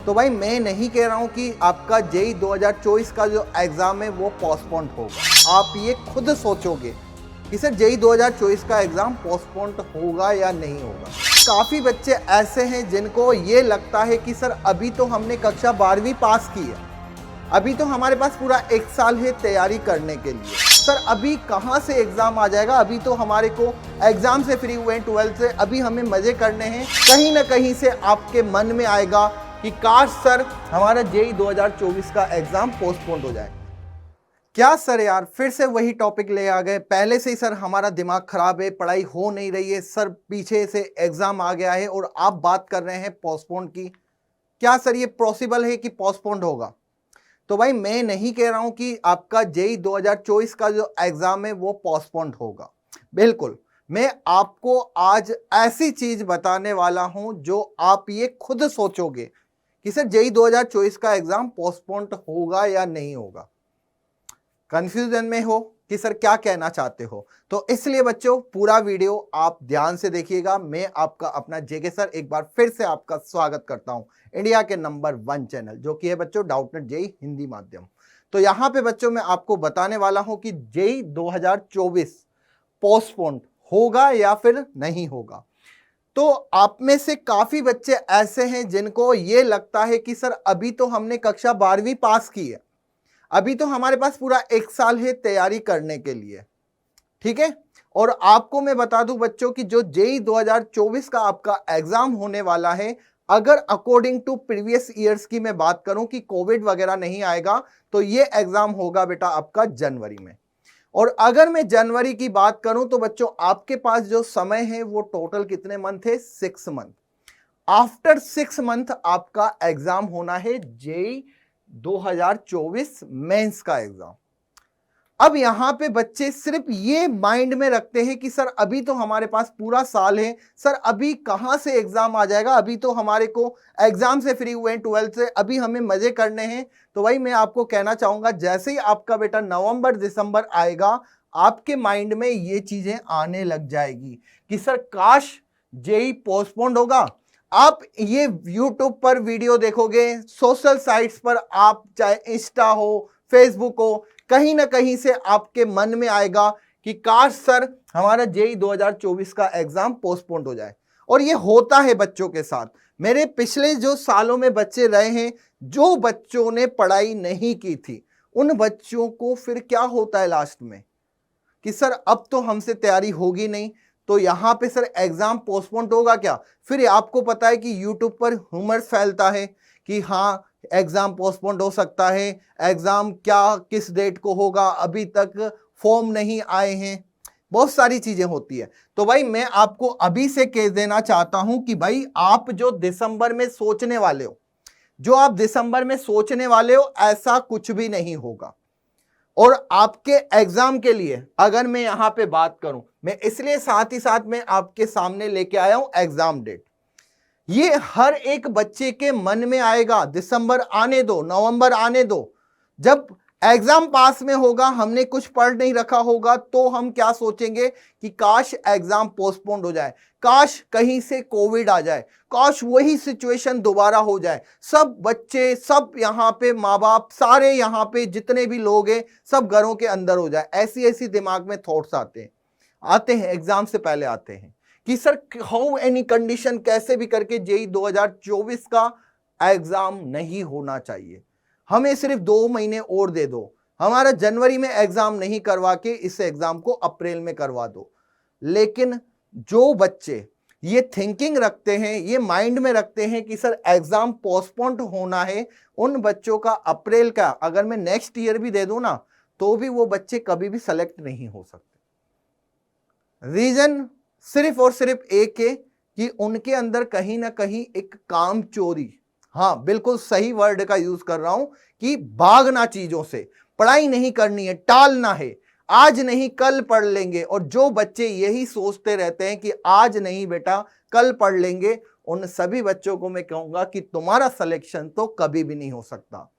तो भाई मैं नहीं कह रहा हूं कि आपका जेई 2024 का जो एग्जाम है वो पोस्टपोन्ड होगा। आप ये खुद सोचोगे कि सर जेई 2024 का एग्जाम पोस्टपोन्ड होगा या नहीं होगा। काफ़ी बच्चे ऐसे हैं जिनको ये लगता है कि सर अभी तो हमने कक्षा 12वीं पास की है, अभी तो हमारे पास पूरा 1 साल है तैयारी करने के लिए, सर अभी कहाँ से एग्ज़ाम आ जाएगा, अभी तो हमारे को एग्ज़ाम से फ्री हुए हैं 12th से, अभी हमें मज़े करने हैं। कहीं ना कहीं से आपके मन में आएगा कि काश सर हमारा जेई 2024 का एग्ज़ाम पोस्टपोन्ड हो जाए। क्या सर यार फिर से वही टॉपिक ले आ गए, पहले से ही सर हमारा दिमाग खराब है, पढ़ाई हो नहीं रही है, सर पीछे से एग्ज़ाम आ गया है और आप बात कर रहे हैं पोस्टपोन्ड की। क्या सर ये पॉसिबल है कि पोस्टपोन्ड होगा? तो भाई मैं नहीं कह रहा हूं कि आपका जेई 2024 का जो एग्जाम है वो पोस्टपोन्ड होगा। बिल्कुल, मैं आपको आज ऐसी चीज बताने वाला हूं जो आप ये खुद सोचोगे कि सर जेई 2024 का एग्जाम पोस्टपोन्ड होगा या नहीं होगा। कंफ्यूजन में हो कि सर क्या कहना चाहते हो, तो इसलिए बच्चों पूरा वीडियो आप ध्यान से देखिएगा। मैं आपका अपना जेके सर एक बार फिर से आपका स्वागत करता हूं इंडिया के नंबर 1 चैनल जो कि है बच्चों डाउटनेट जेई हिंदी माध्यम। तो यहां पे बच्चों मैं आपको बताने वाला हूं कि जेई 2024 पोस्टपोन्ड होगा या फिर नहीं होगा। तो आप में से काफी बच्चे ऐसे हैं जिनको ये लगता है कि सर अभी तो हमने कक्षा 12वीं पास की है, अभी तो हमारे पास पूरा 1 साल है तैयारी करने के लिए, ठीक है। और आपको मैं बता दूं बच्चों कि जो जेई 2024 का आपका एग्जाम होने वाला है, अगर अकॉर्डिंग टू प्रीवियस ईयर्स की मैं बात करूं कि कोविड वगैरह नहीं आएगा तो ये एग्जाम होगा बेटा आपका जनवरी में। और अगर मैं जनवरी की बात करूं तो बच्चों आपके पास जो समय है वो टोटल कितने मंथ है? 6 मंथ। आफ्टर 6 मंथ आपका एग्जाम होना है जेई 2024 मेंस का एग्जाम। अब यहां पे बच्चे सिर्फ ये माइंड में रखते हैं कि सर अभी तो हमारे पास पूरा साल है, सर अभी कहां से एग्जाम आ जाएगा, अभी तो हमारे को एग्जाम से फ्री हुए हैं 12th से, अभी हमें मजे करने हैं। तो भाई मैं आपको कहना चाहूंगा जैसे ही आपका बेटा नवंबर दिसंबर आएगा आपके माइंड में ये चीजें आने लग जाएगी कि सर काश जेई पोस्टपोन्ड होगा। आप ये यूट्यूब पर वीडियो देखोगे, सोशल साइट्स पर आप चाहे इंस्टा हो फेसबुक हो, कहीं ना कहीं से आपके मन में आएगा कि काश सर हमारा जेई 2024 का एग्जाम पोस्टपोन्ड हो जाए। और ये होता है बच्चों के साथ। मेरे पिछले जो सालों में बच्चे रहे हैं, जो बच्चों ने पढ़ाई नहीं की थी उन बच्चों को फिर क्या होता है लास्ट में कि सर अब तो हमसे तैयारी होगी नहीं, तो यहां पे सर एग्जाम पोस्टपोन्ड होगा क्या। फिर आपको पता है कि यूट्यूब पर ह्यूमर फैलता है कि हाँ एग्जाम पोस्टपोन्ड हो सकता है, एग्जाम क्या किस डेट को होगा, अभी तक फॉर्म नहीं आए हैं, बहुत सारी चीजें होती है। तो भाई मैं आपको अभी से कह देना चाहता हूं कि भाई आप जो दिसंबर में सोचने वाले हो, जो आप दिसंबर में सोचने वाले हो ऐसा कुछ भी नहीं होगा। और आपके एग्जाम के लिए अगर मैं यहां पे बात करूं, मैं इसलिए साथ ही साथ में आपके सामने लेके आया हूं एग्जाम डेट। ये हर एक बच्चे के मन में आएगा, दिसंबर आने दो, नवंबर आने दो, जब एग्जाम पास में होगा, हमने कुछ पढ़ नहीं रखा होगा तो हम क्या सोचेंगे कि काश एग्जाम पोस्टपोन्ड हो जाए, काश कहीं से कोविड आ जाए, काश वही सिचुएशन दोबारा हो जाए, सब बच्चे सब यहाँ पे माँ बाप सारे यहाँ पे जितने भी लोग हैं सब घरों के अंदर हो जाए। ऐसी ऐसी दिमाग में थॉट्स आते हैं एग्जाम से पहले आते हैं कि सर हाउ एनी कंडीशन कैसे भी करके जेई 2024 का एग्जाम नहीं होना चाहिए, हमें सिर्फ 2 महीने और दे दो, हमारा जनवरी में एग्जाम नहीं करवा के इस एग्जाम को अप्रैल में करवा दो। लेकिन जो बच्चे ये थिंकिंग रखते हैं, ये माइंड में रखते हैं कि सर एग्जाम पोस्टपोन्ड होना है, उन बच्चों का अप्रैल का अगर मैं नेक्स्ट ईयर भी दे दूं ना तो भी वो बच्चे कभी भी सेलेक्ट नहीं हो सकते। रीजन सिर्फ और सिर्फ एक है कि उनके अंदर कहीं ना कहीं एक काम चोरी, हाँ बिल्कुल सही वर्ड का यूज कर रहा हूं कि भागना चीजों से, पढ़ाई नहीं करनी है, टालना है, आज नहीं कल पढ़ लेंगे। और जो बच्चे यही सोचते रहते हैं कि आज नहीं बेटा कल पढ़ लेंगे, उन सभी बच्चों को मैं कहूंगा कि तुम्हारा सिलेक्शन तो कभी भी नहीं हो सकता।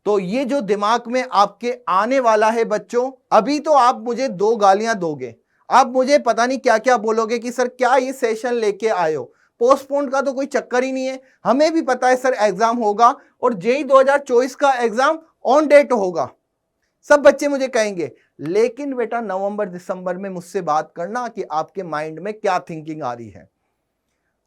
तो ये जो दिमाग में आपके आने वाला है बच्चों, अभी तो आप मुझे 2 गालियां दोगे, आप मुझे पता नहीं क्या क्या बोलोगे कि सर क्या ये सेशन लेके आए हो, पोस्टपोन का तो कोई चक्कर ही नहीं है। हमें भी पता है सर एग्जाम होगा और जेई 2024 का एग्जाम ऑन डेट होगा। सब बच्चे मुझे कहेंगे लेकिन बेटा नवंबर दिसंबर में मुझसे बात करना कि आपके माइंड में क्या थिंकिंग आ रही है।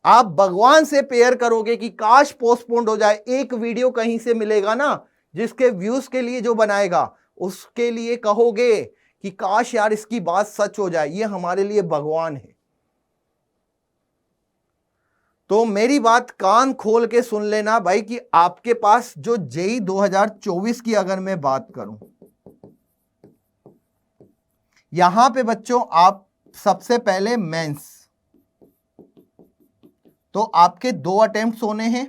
आप भगवान से प्रेयर करोगे कि काश पोस्टपोन्ड हो जाए। एक वीडियो कहीं से मिलेगा ना जिसके व्यूज के लिए जो बनाएगा उसके लिए कहोगे कि काश यार इसकी बात सच हो जाए। ये हमारे लिए भगवान है। तो मेरी बात कान खोल के सुन लेना भाई कि आपके पास जो जेई 2024 की अगर मैं बात करूं, यहां पे बच्चों आप सबसे पहले मेंस, तो आपके 2 अटेम्प्ट्स होने हैं।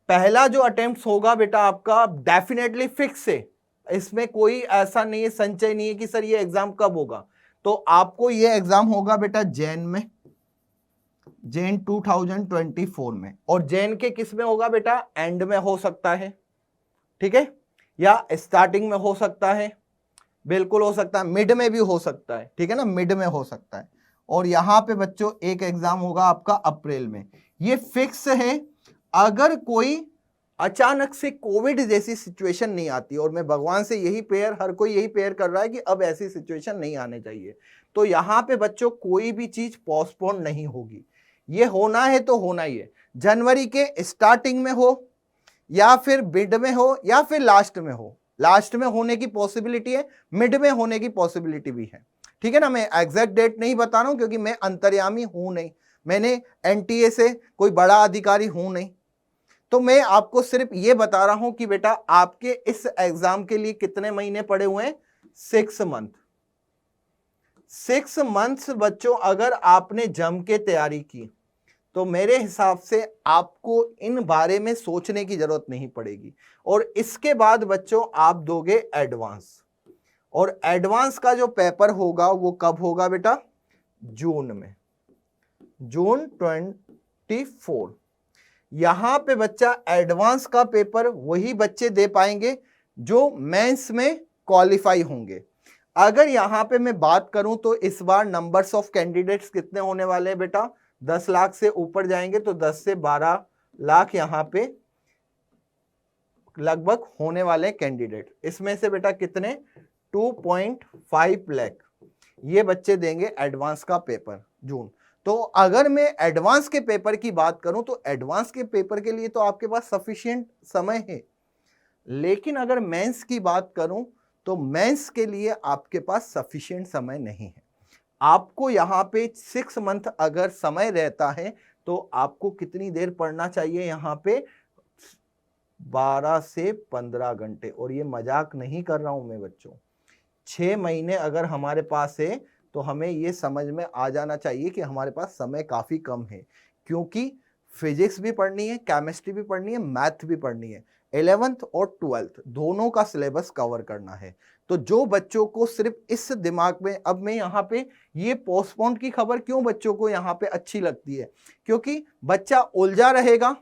पहला जो अटेम्प्ट होगा बेटा आपका डेफिनेटली फिक्स है, इसमें कोई ऐसा नहीं है, संचय नहीं है कि सर ये एग्जाम कब होगा। तो आपको ये एग्जाम होगा बेटा जैन में, जैन 2024 में। और जैन के किस में होगा बेटा? एंड में हो सकता है, ठीक है, या स्टार्टिंग में हो सकता है, बिल्कुल हो सकता है, मिड में भी हो सकता है, ठीक है ना, मिड में हो सकता है। और यहां पे बच्चों एक एग्जाम होगा आपका अप्रैल में, ये फिक्स है। अगर कोई अचानक से कोविड जैसी सिचुएशन नहीं आती, और मैं भगवान से यही प्रेयर, हर कोई यही प्रेयर कर रहा है कि अब ऐसी सिचुएशन नहीं आने चाहिए, तो यहां पे बच्चों कोई भी चीज पोस्टपोन नहीं होगी। ये होना है तो होना ही है, जनवरी के स्टार्टिंग में हो या फिर मिड में हो या फिर लास्ट में हो। लास्ट में होने की पॉसिबिलिटी है, मिड में होने की पॉसिबिलिटी भी है, ठीक है ना। मैं एग्जैक्ट डेट नहीं बता रहा हूं क्योंकि मैं अंतर्यामी हूं नहीं, मैंने एनटीए से कोई बड़ा अधिकारी हूं नहीं। तो मैं आपको सिर्फ ये बता रहा हूं कि बेटा आपके इस एग्जाम के लिए कितने महीने पड़े हुए हैं? 6 मंथ। 6 मंथ्स बच्चों अगर आपने जम के तैयारी की तो मेरे हिसाब से आपको इन बारे में सोचने की जरूरत नहीं पड़ेगी। और इसके बाद बच्चों आप दोगे एडवांस, और एडवांस का जो पेपर होगा वो कब होगा बेटा? जून में, जून 24। यहां पे बच्चा एडवांस का पेपर वही बच्चे दे पाएंगे जो मेंस में क्वालिफाई होंगे। अगर यहां पे मैं बात करूं तो इस बार नंबर्स ऑफ कैंडिडेट्स कितने होने वाले हैं बेटा? 10 लाख से ऊपर जाएंगे तो 10 से 12 लाख यहां पे लगभग होने वाले कैंडिडेट। इसमें से बेटा कितने? 2.5 लाख ये बच्चे देंगे एडवांस का पेपर जून। तो अगर मैं एडवांस के पेपर की बात करूं तो एडवांस के पेपर के लिए तो आपके पास सफिशिएंट समय है, लेकिन अगर मेंस की बात करूं तो मेंस के लिए आपके पास सफिशिएंट समय नहीं है। आपको यहां पे 6 मंथ अगर समय रहता है तो आपको कितनी देर पढ़ना चाहिए? यहां पे 12 से 15 घंटे। और ये मजाक नहीं कर रहा हूं मैं बच्चों, 6 महीने अगर हमारे पास है तो हमें ये समझ में आ जाना चाहिए कि हमारे पास समय काफी कम है, क्योंकि फिजिक्स भी पढ़नी है, केमिस्ट्री भी पढ़नी है, मैथ भी पढ़नी है, 11th और 12th दोनों का सिलेबस कवर करना है। तो जो बच्चों को सिर्फ इस दिमाग में, अब मैं यहाँ पे ये पोस्टपोन की खबर क्यों बच्चों को यहाँ पे अच्छी लगती है? क्योंकि बच्चा उलझा रहेगा,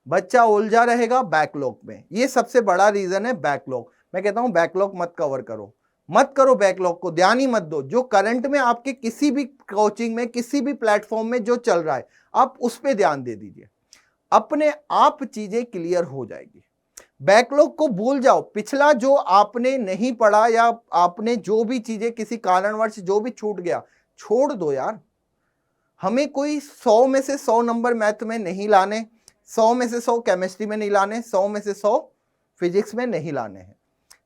बच्चा उलझा रहेगा बैकलॉग में। ये सबसे बड़ा रीजन है बैकलॉग। मैं कहता हूं बैकलॉग मत कवर करो, मत करो बैकलॉग को, ध्यान ही मत दो। जो करंट में आपके किसी भी कोचिंग में, किसी भी प्लेटफॉर्म में जो चल रहा है आप उस पर ध्यान दे दीजिए, अपने आप चीजें क्लियर हो जाएगी। बैकलॉग को भूल जाओ। पिछला जो आपने नहीं पढ़ा या आपने जो भी चीजें किसी कारणवश जो भी छूट गया, छोड़ दो यार। हमें कोई 100 में से 100 नंबर मैथ में नहीं लाने, 100 में से 100 केमिस्ट्री में नहीं लाने, 100 में से 100 फिजिक्स में नहीं लाने हैं।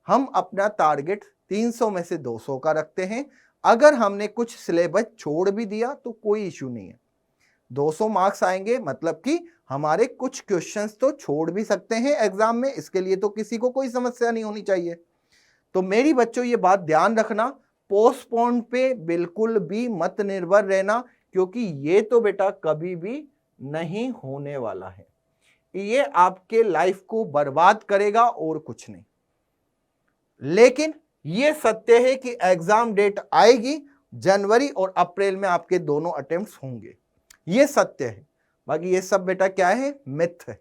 हम अपना टारगेट 300 में से 200 का रखते हैं। अगर हमने कुछ सिलेबस छोड़ भी दिया तो कोई इशू नहीं है, 200 मार्क्स आएंगे, मतलब कि हमारे कुछ क्वेश्चंस तो छोड़ भी सकते हैं एग्जाम में, इसके लिए तो किसी को कोई समस्या नहीं होनी चाहिए। तो मेरी बच्चों ये बात ध्यान रखना, पोस्टपोन पे बिल्कुल भी मत निर्भर रहना, क्योंकि ये तो बेटा कभी भी नहीं होने वाला है। ये आपके लाइफ को बर्बाद करेगा और कुछ नहीं। लेकिन ये सत्य है कि एग्जाम डेट आएगी, जनवरी और अप्रैल में आपके दोनों अटेम्प्ट्स होंगे, ये सत्य है। बाकी ये सब बेटा क्या है? मिथ है।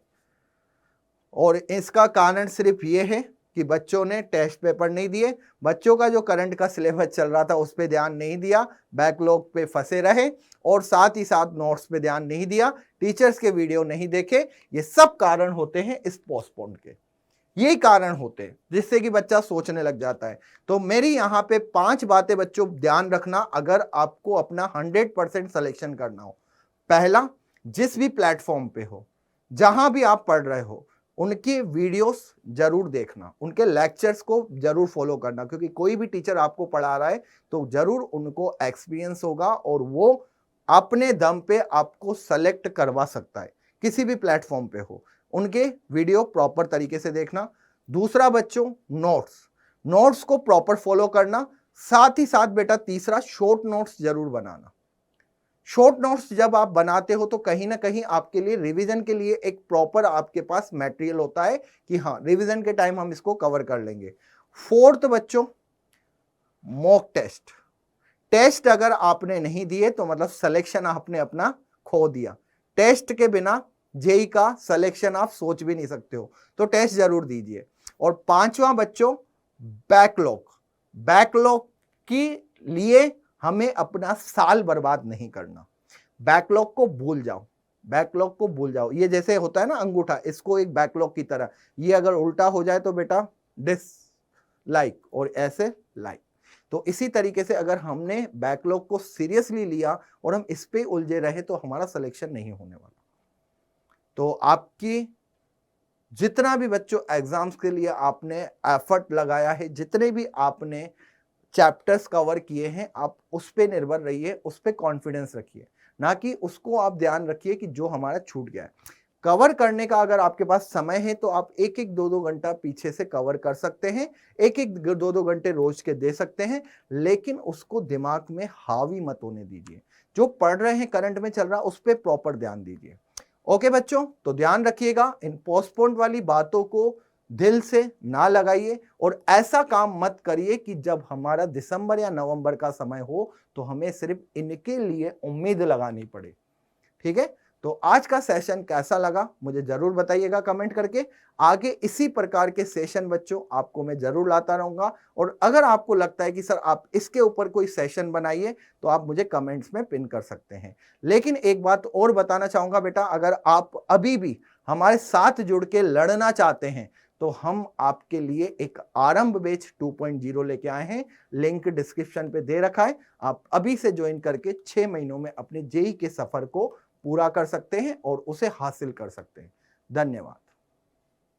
और इसका कारण सिर्फ ये है कि बच्चों ने टेस्ट पेपर नहीं दिए, बच्चों का जो करंट का सिलेबस चल रहा था उस पर ध्यान नहीं दिया, बैकलॉग पे फंसे रहे और साथ ही साथ नोट्स पे ध्यान नहीं दिया, टीचर्स के वीडियो नहीं देखे। ये सब कारण होते हैं इस पोस्टपोन के, यही कारण होते हैं जिससे कि बच्चा सोचने लग जाता है। तो मेरी यहाँ पे 5 बातें बच्चों ध्यान रखना अगर आपको अपना 100% सिलेक्शन करना हो। पहला, जिस भी प्लेटफॉर्म पे हो, जहां भी आप पढ़ रहे हो, उनके वीडियोस जरूर देखना, उनके लेक्चर्स को जरूर फॉलो करना, क्योंकि कोई भी टीचर आपको पढ़ा रहा है तो जरूर उनको एक्सपीरियंस होगा और वो अपने दम पे आपको सेलेक्ट करवा सकता है, किसी भी प्लेटफॉर्म पे हो। उनके वीडियो प्रॉपर तरीके से देखना। दूसरा बच्चों, नोट्स को प्रॉपर फॉलो करना। साथ ही साथ बेटा तीसरा, शॉर्ट नोट्स जरूर बनाना। शॉर्ट नोट्स जब आप बनाते हो तो कहीं ना कहीं आपके लिए रिवीजन के लिए एक प्रॉपर आपके पास मटेरियल होता है कि हाँ, रिवीजन के टाइम हम इसको कवर कर लेंगे। फोर्थ बच्चों, मॉक टेस्ट अगर आपने नहीं दिए तो मतलब सिलेक्शन आपने अपना खो दिया। टेस्ट के बिना जेई का सिलेक्शन आप सोच भी नहीं सकते हो, तो टेस्ट जरूर दीजिए। और पांचवा बच्चों, बैकलॉग के लिए हमें अपना साल बर्बाद नहीं करना। बैकलॉग को भूल जाओ। ये जैसे होता है ना अंगूठा, इसको एक बैकलॉग की तरह, ये अगर उल्टा हो जाए तो बेटा डिसलाइक और ऐसे लाइक। तो इसी तरीके से अगर हमने बैकलॉग को सीरियसली लिया और हम इस पे उलझे रहे तो हमारा सिलेक्शन नहीं होने वाला। तो आपकी जितना भी बच्चों एग्जाम्स के लिए आपने एफर्ट लगाया है, जितने भी आपने चैप्टर्स कवर किए हैं, आप उस पे निर्भर रहिए, उस पे कॉन्फिडेंस रखिए, ना कि उसको आप ध्यान रखिए कि जो हमारा छूट गया है। कवर करने का अगर आपके पास समय है तो आप एक एक 2-2 घंटा पीछे से कवर कर सकते हैं, एक एक 2-2 घंटे रोज के दे सकते हैं, लेकिन उसको दिमाग में हावी मत होने दीजिए। जो पढ़ रहे हैं, करंट में चल रहा, उस पर प्रॉपर ध्यान दीजिए। ओके बच्चों, तो ध्यान रखिएगा, इन पोस्टपोन्ड वाली बातों को दिल से ना लगाइए और ऐसा काम मत करिए कि जब हमारा दिसंबर या नवंबर का समय हो तो हमें सिर्फ इनके लिए उम्मीद लगानी पड़े। ठीक है, तो आज का सेशन कैसा लगा मुझे जरूर बताइएगा कमेंट करके। आगे इसी प्रकार के सेशन बच्चों आपको मैं जरूर लाता रहूंगा, और अगर आपको लगता है कि सर आप इसके ऊपर कोई सेशन बनाइए तो आप मुझे कमेंट्स में पिन कर सकते हैं। लेकिन एक बात और बताना चाहूंगा बेटा, अगर आप अभी भी हमारे साथ जुड़ के लड़ना चाहते हैं तो हम आपके लिए एक आरंभ बैच 2.0 लेके आए हैं, लिंक डिस्क्रिप्शन पे दे रखा है। आप अभी से ज्वाइन करके 6 महीनों में अपने जेई के सफर को पूरा कर सकते हैं और उसे हासिल कर सकते हैं। धन्यवाद।